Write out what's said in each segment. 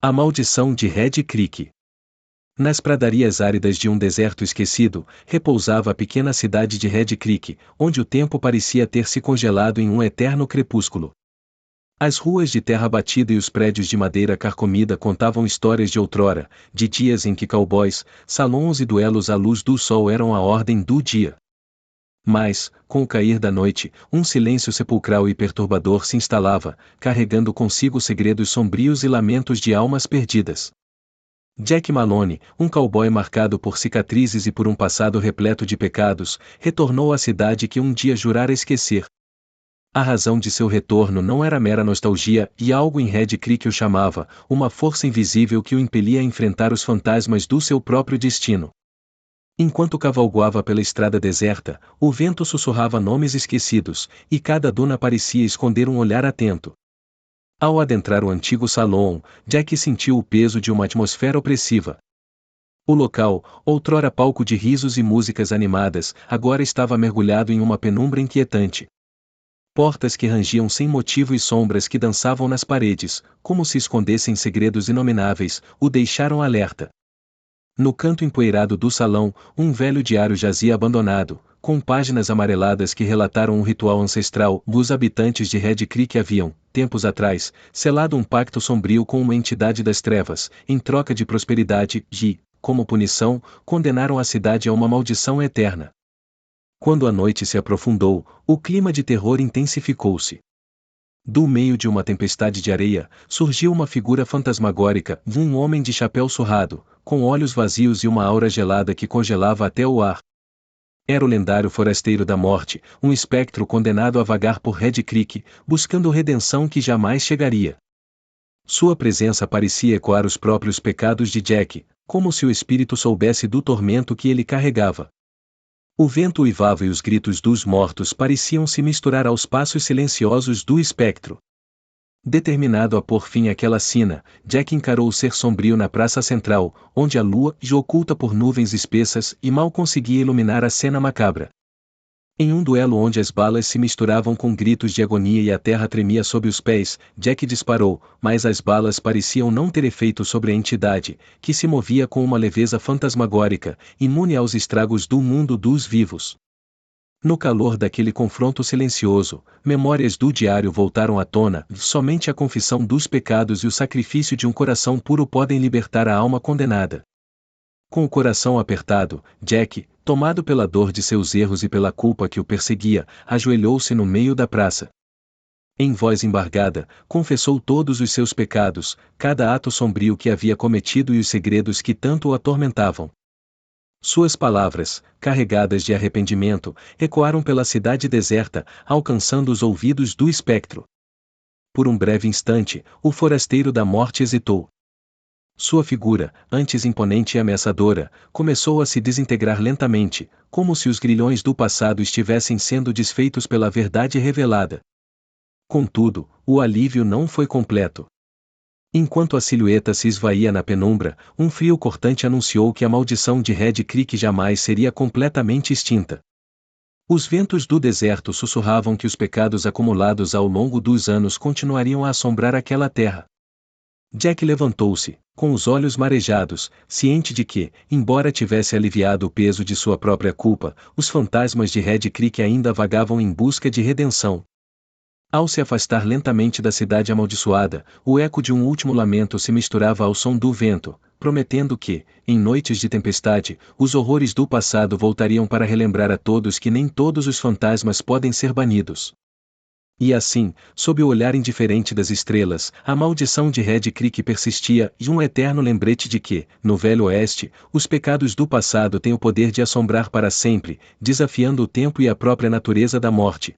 A maldição de Red Creek. Nas pradarias áridas de um deserto esquecido, repousava a pequena cidade de Red Creek, onde o tempo parecia ter se congelado em um eterno crepúsculo. As ruas de terra batida e os prédios de madeira carcomida contavam histórias de outrora, de dias em que cowboys, salões e duelos à luz do sol eram a ordem do dia. Mas, com o cair da noite, um silêncio sepulcral e perturbador se instalava, carregando consigo segredos sombrios e lamentos de almas perdidas. Jack Malone, um cowboy marcado por cicatrizes e por um passado repleto de pecados, retornou à cidade que um dia jurara esquecer. A razão de seu retorno não era mera nostalgia, e algo em Red Creek o chamava, uma força invisível que o impelia a enfrentar os fantasmas do seu próprio destino. Enquanto cavalgava pela estrada deserta, o vento sussurrava nomes esquecidos, e cada duna parecia esconder um olhar atento. Ao adentrar o antigo salão, Jack sentiu o peso de uma atmosfera opressiva. O local, outrora palco de risos e músicas animadas, agora estava mergulhado em uma penumbra inquietante. Portas que rangiam sem motivo e sombras que dançavam nas paredes, como se escondessem segredos inomináveis, o deixaram alerta. No canto empoeirado do salão, um velho diário jazia abandonado, com páginas amareladas que relataram um ritual ancestral. Os habitantes de Red Creek haviam, tempos atrás, selado um pacto sombrio com uma entidade das trevas, em troca de prosperidade, e, como punição, condenaram a cidade a uma maldição eterna. Quando a noite se aprofundou, o clima de terror intensificou-se. Do meio de uma tempestade de areia, surgiu uma figura fantasmagórica, um homem de chapéu surrado, com olhos vazios e uma aura gelada que congelava até o ar. Era o lendário forasteiro da morte, um espectro condenado a vagar por Red Creek, buscando redenção que jamais chegaria. Sua presença parecia ecoar os próprios pecados de Jack, como se o espírito soubesse do tormento que ele carregava. O vento uivava e os gritos dos mortos pareciam se misturar aos passos silenciosos do espectro. Determinado a pôr fim àquela sina, Jack encarou o ser sombrio na praça central, onde a lua, já oculta por nuvens espessas, e mal conseguia iluminar a cena macabra. Em um duelo onde as balas se misturavam com gritos de agonia e a terra tremia sob os pés, Jack disparou, mas as balas pareciam não ter efeito sobre a entidade, que se movia com uma leveza fantasmagórica, imune aos estragos do mundo dos vivos. No calor daquele confronto silencioso, memórias do diário voltaram à tona, somente a confissão dos pecados e o sacrifício de um coração puro podem libertar a alma condenada. Com o coração apertado, Jack, tomado pela dor de seus erros e pela culpa que o perseguia, ajoelhou-se no meio da praça. Em voz embargada, confessou todos os seus pecados, cada ato sombrio que havia cometido e os segredos que tanto o atormentavam. Suas palavras, carregadas de arrependimento, ecoaram pela cidade deserta, alcançando os ouvidos do espectro. Por um breve instante, o forasteiro da morte hesitou. Sua figura, antes imponente e ameaçadora, começou a se desintegrar lentamente, como se os grilhões do passado estivessem sendo desfeitos pela verdade revelada. Contudo, o alívio não foi completo. Enquanto a silhueta se esvaía na penumbra, um frio cortante anunciou que a maldição de Red Creek jamais seria completamente extinta. Os ventos do deserto sussurravam que os pecados acumulados ao longo dos anos continuariam a assombrar aquela terra. Jack levantou-se, com os olhos marejados, ciente de que, embora tivesse aliviado o peso de sua própria culpa, os fantasmas de Red Creek ainda vagavam em busca de redenção. Ao se afastar lentamente da cidade amaldiçoada, o eco de um último lamento se misturava ao som do vento, prometendo que, em noites de tempestade, os horrores do passado voltariam para relembrar a todos que nem todos os fantasmas podem ser banidos. E assim, sob o olhar indiferente das estrelas, a maldição de Red Creek persistia, e um eterno lembrete de que, no Velho Oeste, os pecados do passado têm o poder de assombrar para sempre, desafiando o tempo e a própria natureza da morte.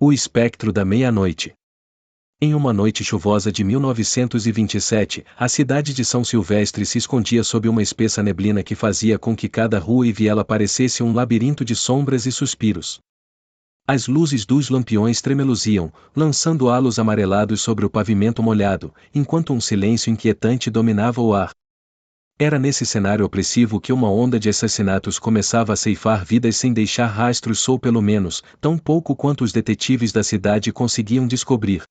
O espectro da meia-noite. Em uma noite chuvosa de 1927, a cidade de São Silvestre se escondia sob uma espessa neblina que fazia com que cada rua e viela parecesse um labirinto de sombras e suspiros. As luzes dos lampiões tremeluziam, lançando halos amarelados sobre o pavimento molhado, enquanto um silêncio inquietante dominava o ar. Era nesse cenário opressivo que uma onda de assassinatos começava a ceifar vidas sem deixar rastros ou pelo menos, tão pouco quanto os detetives da cidade conseguiam descobrir.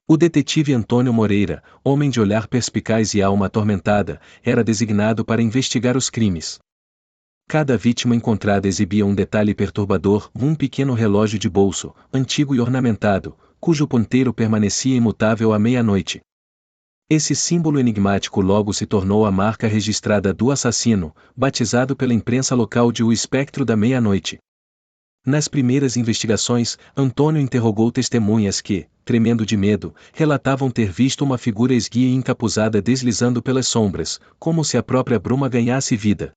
O detetive Antônio Moreira, homem de olhar perspicaz e alma atormentada, era designado para investigar os crimes. Cada vítima encontrada exibia um detalhe perturbador, um pequeno relógio de bolso, antigo e ornamentado, cujo ponteiro permanecia imutável à meia-noite. Esse símbolo enigmático logo se tornou a marca registrada do assassino, batizado pela imprensa local de o espectro da meia-noite. Nas primeiras investigações, Antônio interrogou testemunhas que, tremendo de medo, relatavam ter visto uma figura esguia e encapuzada deslizando pelas sombras, como se a própria bruma ganhasse vida.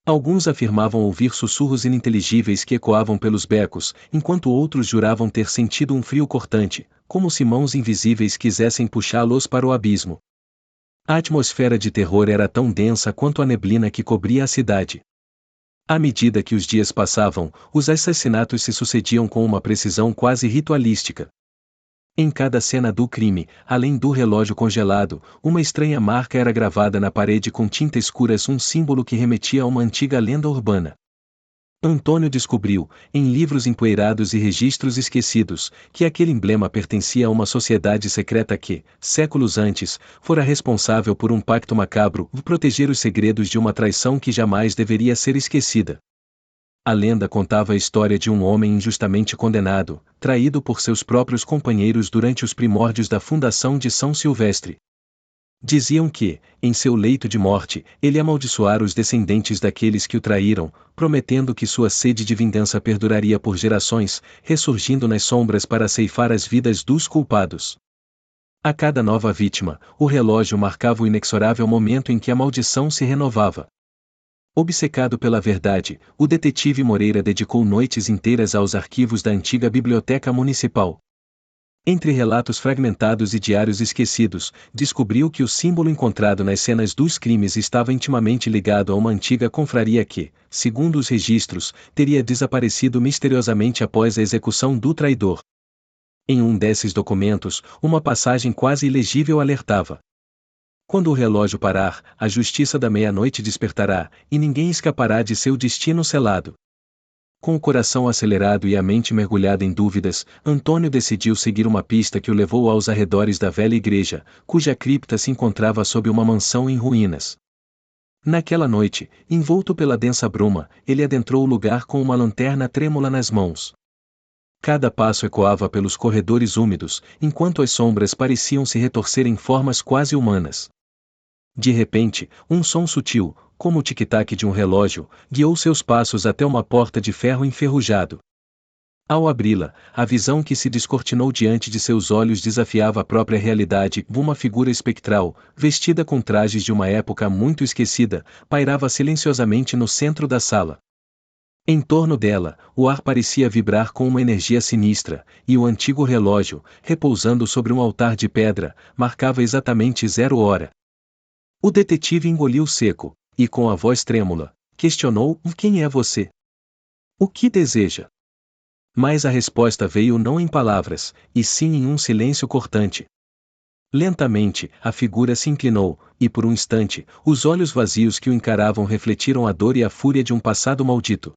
Alguns afirmavam ouvir sussurros ininteligíveis que ecoavam pelos becos, enquanto outros juravam ter sentido um frio cortante, como se mãos invisíveis quisessem puxá-los para o abismo. A atmosfera de terror era tão densa quanto a neblina que cobria a cidade. À medida que os dias passavam, os assassinatos se sucediam com uma precisão quase ritualística. Em cada cena do crime, além do relógio congelado, uma estranha marca era gravada na parede com tinta escura, um símbolo que remetia a uma antiga lenda urbana. Antônio descobriu, em livros empoeirados e registros esquecidos, que aquele emblema pertencia a uma sociedade secreta que, séculos antes, fora responsável por um pacto macabro de proteger os segredos de uma traição que jamais deveria ser esquecida. A lenda contava a história de um homem injustamente condenado, traído por seus próprios companheiros durante os primórdios da fundação de São Silvestre. Diziam que, em seu leito de morte, ele amaldiçoara os descendentes daqueles que o traíram, prometendo que sua sede de vingança perduraria por gerações, ressurgindo nas sombras para ceifar as vidas dos culpados. A cada nova vítima, o relógio marcava o inexorável momento em que a maldição se renovava. Obcecado pela verdade, o detetive Moreira dedicou noites inteiras aos arquivos da antiga biblioteca municipal. Entre relatos fragmentados e diários esquecidos, descobriu que o símbolo encontrado nas cenas dos crimes estava intimamente ligado a uma antiga confraria que, segundo os registros, teria desaparecido misteriosamente após a execução do traidor. Em um desses documentos, uma passagem quase ilegível alertava: quando o relógio parar, a justiça da meia-noite despertará, e ninguém escapará de seu destino selado. Com o coração acelerado e a mente mergulhada em dúvidas, Antônio decidiu seguir uma pista que o levou aos arredores da velha igreja, cuja cripta se encontrava sob uma mansão em ruínas. Naquela noite, envolto pela densa bruma, ele adentrou o lugar com uma lanterna trêmula nas mãos. Cada passo ecoava pelos corredores úmidos, enquanto as sombras pareciam se retorcer em formas quase humanas. De repente, um som sutil, como o tic-tac de um relógio, guiou seus passos até uma porta de ferro enferrujado. Ao abri-la, a visão que se descortinou diante de seus olhos desafiava a própria realidade. Uma figura espectral, vestida com trajes de uma época muito esquecida, pairava silenciosamente no centro da sala. Em torno dela, o ar parecia vibrar com uma energia sinistra, e o antigo relógio, repousando sobre um altar de pedra, marcava exatamente 0 hora. O detetive engoliu seco, e com a voz trêmula, questionou: quem é você? O que deseja? Mas a resposta veio não em palavras, e sim em um silêncio cortante. Lentamente, a figura se inclinou, e por um instante, os olhos vazios que o encaravam refletiram a dor e a fúria de um passado maldito.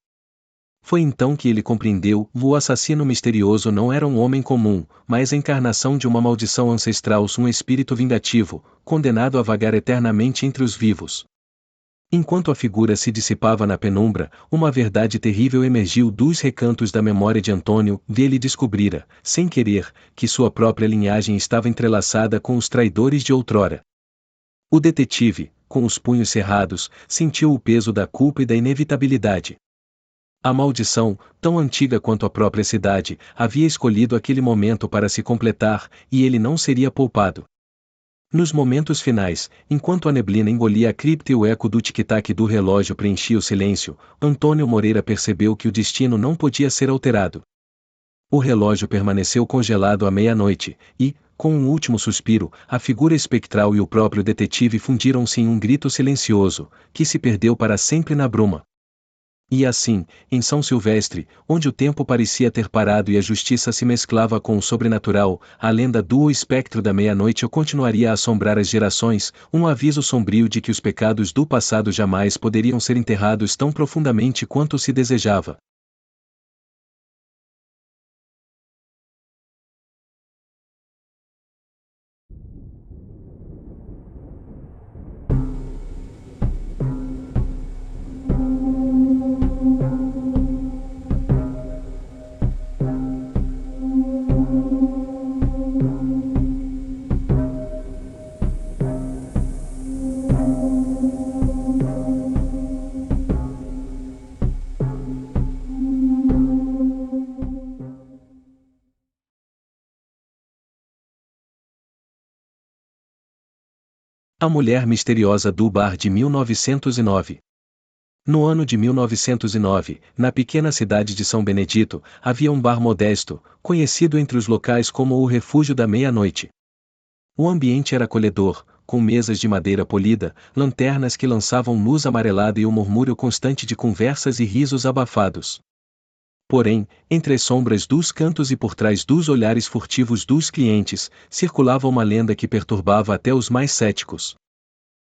Foi então que ele compreendeu: o assassino misterioso não era um homem comum, mas a encarnação de uma maldição ancestral, um espírito vingativo, condenado a vagar eternamente entre os vivos. Enquanto a figura se dissipava na penumbra, uma verdade terrível emergiu dos recantos da memória de Antônio. Ele descobrira, sem querer, que sua própria linhagem estava entrelaçada com os traidores de outrora. O detetive, com os punhos cerrados, sentiu o peso da culpa e da inevitabilidade. A maldição, tão antiga quanto a própria cidade, havia escolhido aquele momento para se completar, e ele não seria poupado. Nos momentos finais, enquanto a neblina engolia a cripta e o eco do tic-tac do relógio preenchia o silêncio, Antônio Moreira percebeu que o destino não podia ser alterado. O relógio permaneceu congelado à meia-noite, e, com um último suspiro, a figura espectral e o próprio detetive fundiram-se em um grito silencioso, que se perdeu para sempre na bruma. E assim, em São Silvestre, onde o tempo parecia ter parado e a justiça se mesclava com o sobrenatural, a lenda do espectro da meia-noite continuaria a assombrar as gerações, um aviso sombrio de que os pecados do passado jamais poderiam ser enterrados tão profundamente quanto se desejava. A Mulher Misteriosa do Bar de 1909. No ano de 1909, na pequena cidade de São Benedito, havia um bar modesto, conhecido entre os locais como o Refúgio da Meia-Noite. O ambiente era acolhedor, com mesas de madeira polida, lanternas que lançavam luz amarelada e um murmúrio constante de conversas e risos abafados. Porém, entre as sombras dos cantos e por trás dos olhares furtivos dos clientes, circulava uma lenda que perturbava até os mais céticos.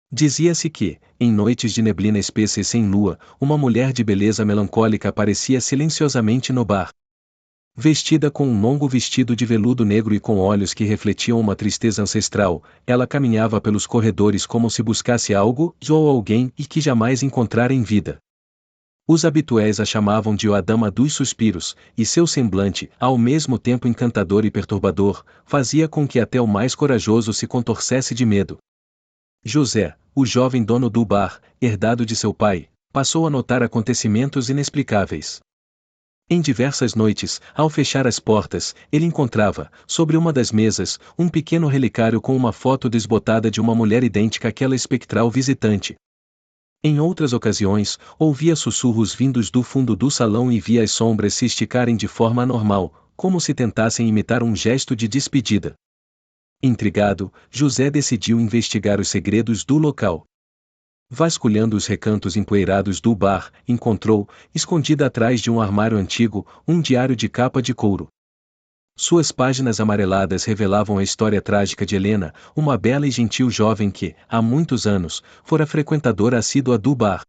Dizia-se que, em noites de neblina espessa e sem lua, uma mulher de beleza melancólica aparecia silenciosamente no bar. Vestida com um longo vestido de veludo negro e com olhos que refletiam uma tristeza ancestral, ela caminhava pelos corredores como se buscasse algo ou alguém e que jamais encontrara em vida. Os habitués a chamavam de a Dama dos Suspiros, e seu semblante, ao mesmo tempo encantador e perturbador, fazia com que até o mais corajoso se contorcesse de medo. José, o jovem dono do bar, herdado de seu pai, passou a notar acontecimentos inexplicáveis. Em diversas noites, ao fechar as portas, ele encontrava, sobre uma das mesas, um pequeno relicário com uma foto desbotada de uma mulher idêntica àquela espectral visitante. Em outras ocasiões, ouvia sussurros vindos do fundo do salão e via as sombras se esticarem de forma anormal, como se tentassem imitar um gesto de despedida. Intrigado, José decidiu investigar os segredos do local. Vasculhando os recantos empoeirados do bar, encontrou, escondida atrás de um armário antigo, um diário de capa de couro. Suas páginas amareladas revelavam a história trágica de Helena, uma bela e gentil jovem que, há muitos anos, fora frequentadora assídua do bar.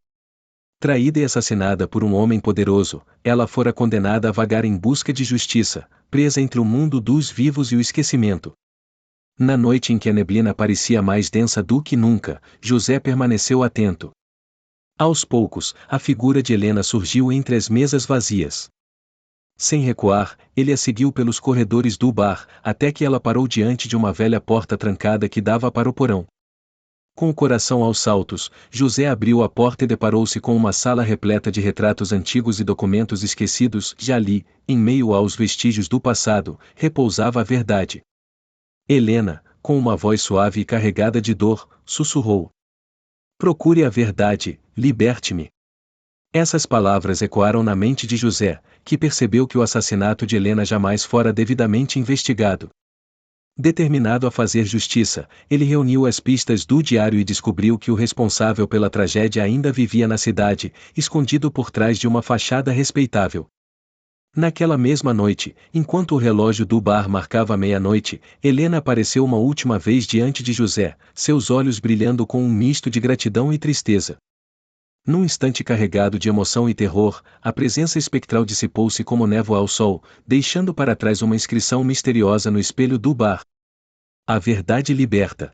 Traída e assassinada por um homem poderoso, ela fora condenada a vagar em busca de justiça, presa entre o mundo dos vivos e o esquecimento. Na noite em que a neblina parecia mais densa do que nunca, José permaneceu atento. Aos poucos, a figura de Helena surgiu entre as mesas vazias. Sem recuar, ele a seguiu pelos corredores do bar, até que ela parou diante de uma velha porta trancada que dava para o porão. Com o coração aos saltos, José abriu a porta e deparou-se com uma sala repleta de retratos antigos e documentos esquecidos. Já ali, em meio aos vestígios do passado, repousava a verdade. Helena, com uma voz suave e carregada de dor, sussurrou: "Procure a verdade, liberte-me." Essas palavras ecoaram na mente de José, que percebeu que o assassinato de Helena jamais fora devidamente investigado. Determinado a fazer justiça, ele reuniu as pistas do diário e descobriu que o responsável pela tragédia ainda vivia na cidade, escondido por trás de uma fachada respeitável. Naquela mesma noite, enquanto o relógio do bar marcava a meia-noite, Helena apareceu uma última vez diante de José, seus olhos brilhando com um misto de gratidão e tristeza. Num instante carregado de emoção e terror, a presença espectral dissipou-se como névoa ao sol, deixando para trás uma inscrição misteriosa no espelho do bar: "A verdade liberta."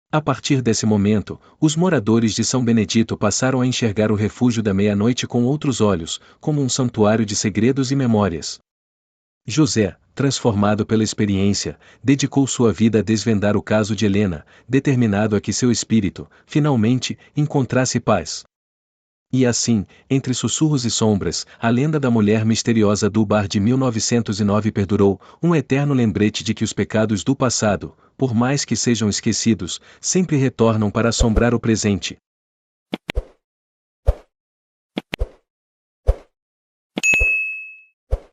A partir desse momento, os moradores de São Benedito passaram a enxergar o refúgio da meia-noite com outros olhos, como um santuário de segredos e memórias. José, transformado pela experiência, dedicou sua vida a desvendar o caso de Helena, determinado a que seu espírito, finalmente, encontrasse paz. E assim, entre sussurros e sombras, a lenda da mulher misteriosa do bar de 1909 perdurou, um eterno lembrete de que os pecados do passado, por mais que sejam esquecidos, sempre retornam para assombrar o presente.